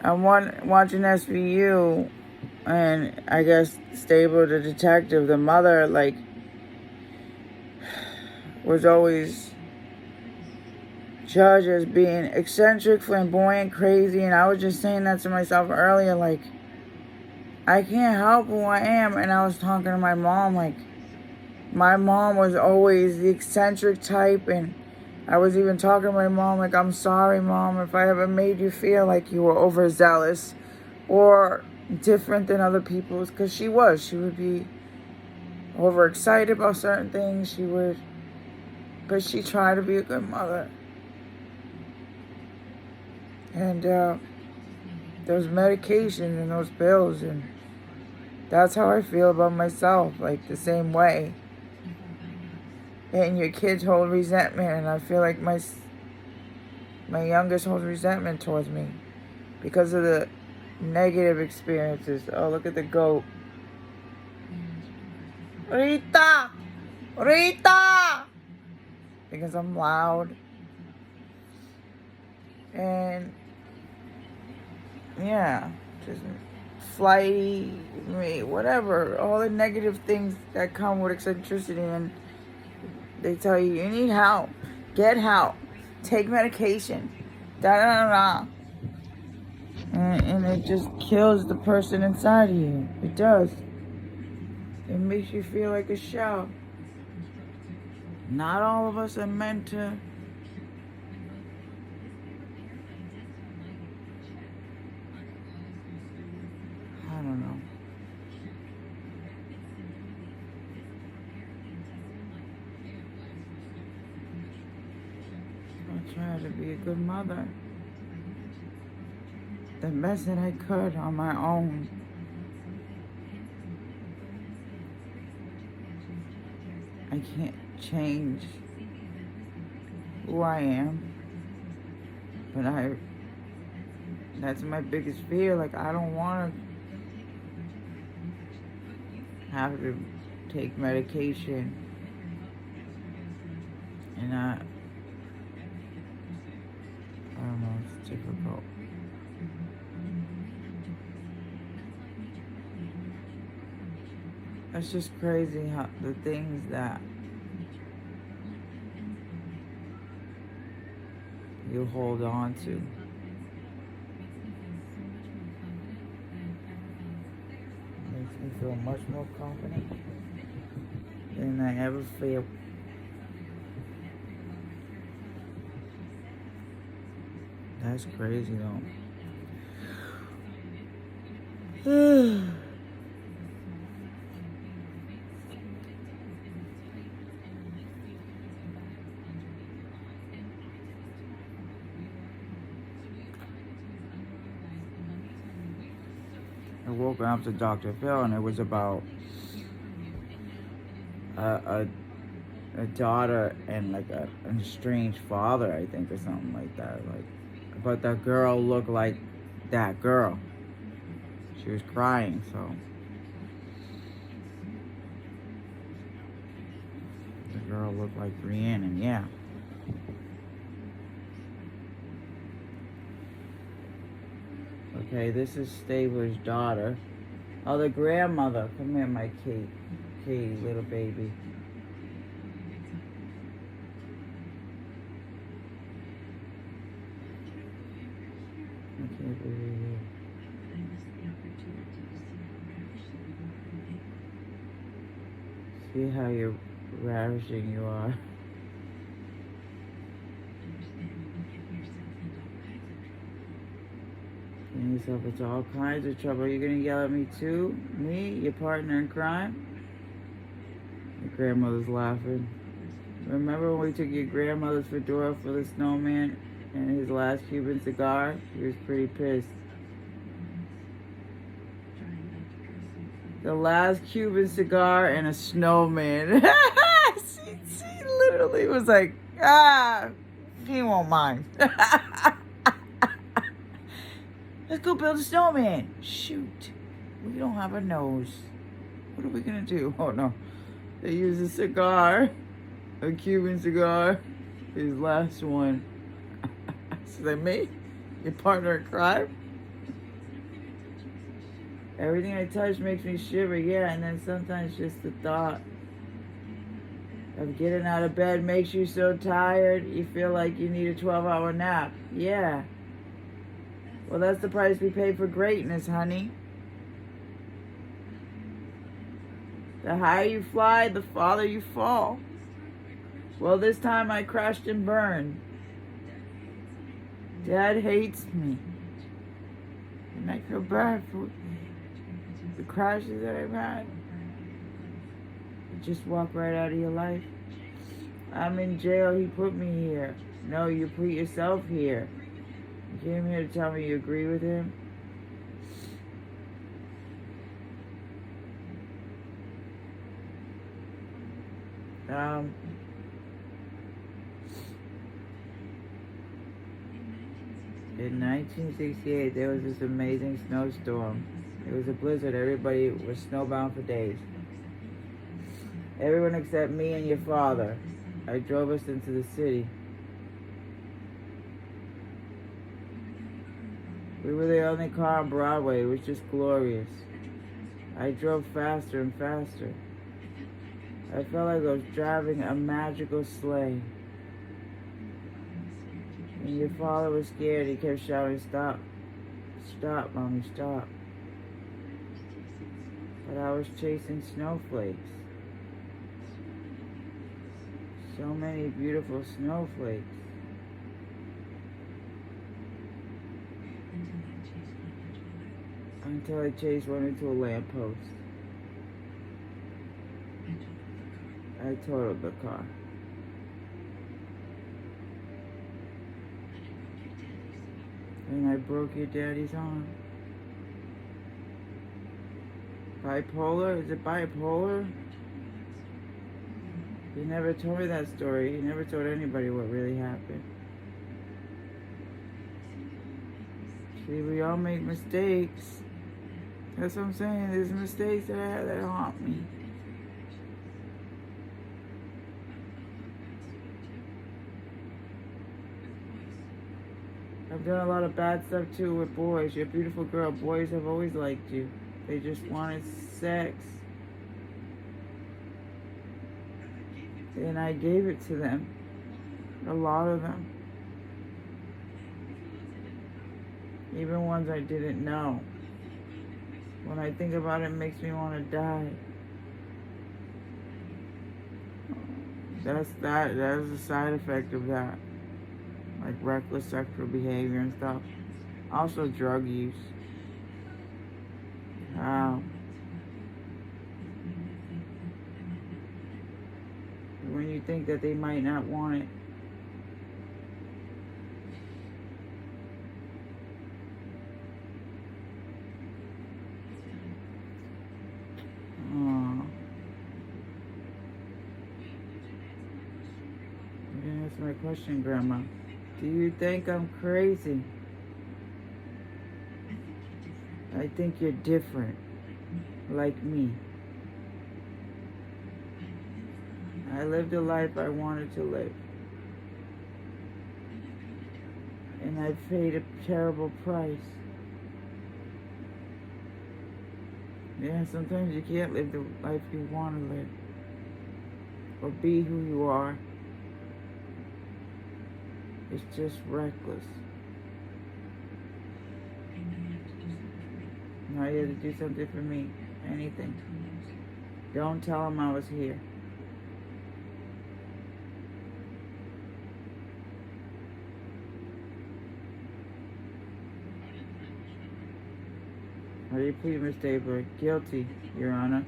I'm watching SVU, and I guess Stable, the detective, the mother, like, was always judged as being eccentric, flamboyant, crazy, and I was just saying that to myself earlier, like, I can't help who I am. And I was talking to my mom, like, my mom was always the eccentric type, and I was even talking to my mom, like, I'm sorry, Mom, if I ever made you feel like you were overzealous or different than other people's, because she would be overexcited about certain things, but she tried to be a good mother. And those medications and those pills, and that's how I feel about myself, like the same way. And your kids hold resentment, and I feel like my youngest holds resentment towards me because of the negative experiences. Oh, look at the goat. Rita! Rita! Because I'm loud. And yeah, just flighty, whatever. All the negative things that come with eccentricity, and they tell you need help. Get help. Take medication. Da da da da. And it just kills the person inside of you. It does. It makes you feel like a shell. Not all of us are meant to I don't know. I tried to be a good mother. The best that I could on my own. I can't change who I am. But that's my biggest fear. Like, I don't want to have to take medication. And I don't know, it's difficult. It's just crazy how the things that you hold on to. Makes me feel much more confident than I ever feel. That's crazy though. I woke up to Dr. Phil, and it was about a daughter and like an estranged father, I think, or something like that. Like, but the girl looked like that girl. She was crying, so the girl looked like Rhiannon, yeah. Okay, this is Stabler's daughter. Oh, the grandmother. Come here, my Katie, little baby. I can't believe it. See how you're ravishing you are. Getting yourself into all kinds of trouble. You're gonna yell at me too? Me, your partner in crime? Your grandmother's laughing. Remember when we took your grandmother's fedora for the snowman and his last Cuban cigar? He was pretty pissed. The last Cuban cigar and a snowman. she literally was like, he won't mind. Let's go build a snowman. Shoot. We don't have a nose. What are we gonna do? Oh no. They use a cigar. A Cuban cigar. His last one. Is that me? Your partner in crime? Everything I touch makes me shiver, yeah, and then sometimes just the thought of getting out of bed makes you so tired you feel like you need a 12-hour nap. Yeah. Well, that's the price we pay for greatness, honey. The higher you fly, the farther you fall. Well, this time I crashed and burned. Dad hates me. And I feel bad for the crashes that I've had. You just walk right out of your life. I'm in jail, he put me here. No, you put yourself here. You came here to tell me you agree with him? In 1968, there was this amazing snowstorm. It was a blizzard. Everybody was snowbound for days. Everyone except me and your father. I drove us into the city. We were the only car on Broadway. It was just glorious. I drove faster and faster. I felt like I was driving a magical sleigh. And your father was scared. He kept shouting, "Stop. Stop, Mommy, stop." But I was chasing snowflakes. So many beautiful snowflakes. Until I chased one into a lamppost. I totaled the car. And I broke your daddy's arm. Bipolar? Is it bipolar? He never told me that story. He never told anybody what really happened. See, we all make mistakes. That's what I'm saying. There's mistakes that I had that haunt me. I've done a lot of bad stuff too with boys. You're a beautiful girl. Boys have always liked you. They just wanted sex. And I gave it to them. A lot of them. Even ones I didn't know. When I think about it, it makes me want to die. That is a side effect of that. Like reckless sexual behavior and stuff. Also drug use. When you think that they might not want it. You didn't answer my question, Grandma. Do you think I'm crazy? I think you're different. Like me. I lived the life I wanted to live. And I paid a terrible price. Yeah, sometimes you can't live the life you want to live. Or be who you are. It's just reckless. Now you have to do something for me. Anything. Don't tell him I was here. How do you plead, Miss Tabor? Guilty, Your Honor.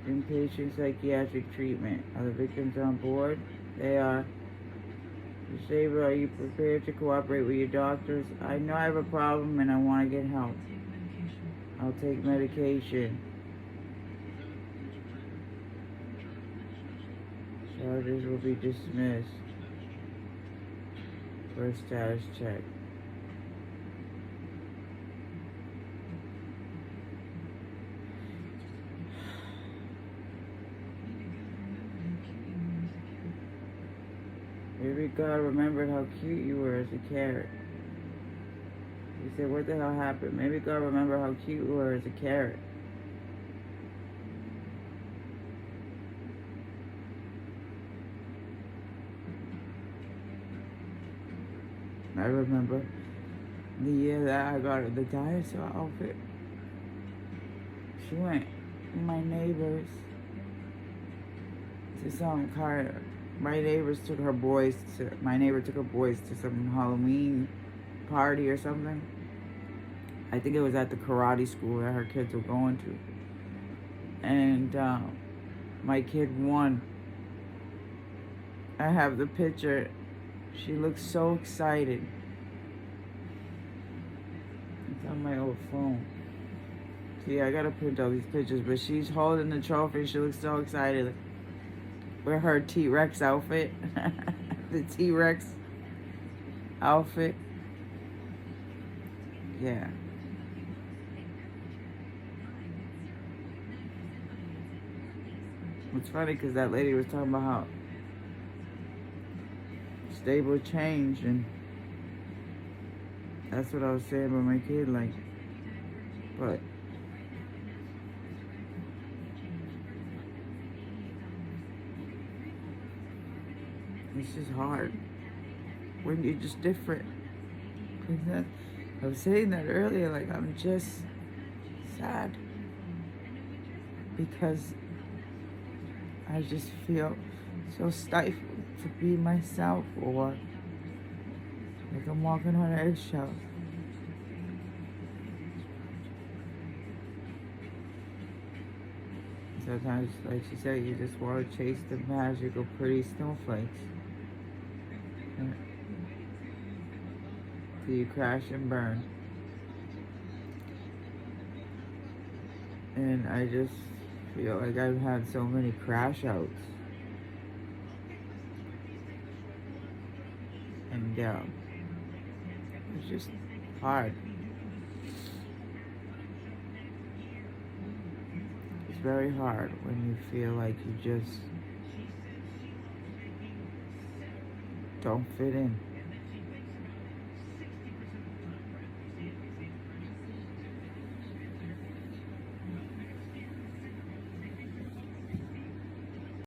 Inpatient psychiatric treatment. Are the victims on board? They are. Miss Tabor, are you prepared to cooperate with your doctors? I know I have a problem and I want to get help. I'll take medication. Charges will be dismissed. For a status check. Maybe God remembered how cute you were as a carrot. You said, what the hell happened? Maybe God remembered how cute you were as a carrot. I remember the year that I got her the dinosaur outfit. She went with my neighbors to some kind of, my neighbor took her boys to some Halloween party or something. I think it was at the karate school that her kids were going to. And my kid won. I have the picture. She looks so excited. It's on my old phone. See, I gotta print all these pictures, but she's holding the trophy. She looks so excited. With her T-Rex outfit. The T-Rex outfit. Yeah. It's funny because that lady was talking about how stable change, and that's what I was saying about my kid, like, but it's just hard when you're just different. I was saying that earlier, like, I'm just sad because I just feel so stifled to be myself, or like I'm walking on eggshells. Sometimes, like she said, you just want to chase the magic of pretty snowflakes. Till you crash and burn. And I just feel like I've had so many crash outs. And it's just hard. It's very hard when you feel like you just don't fit in.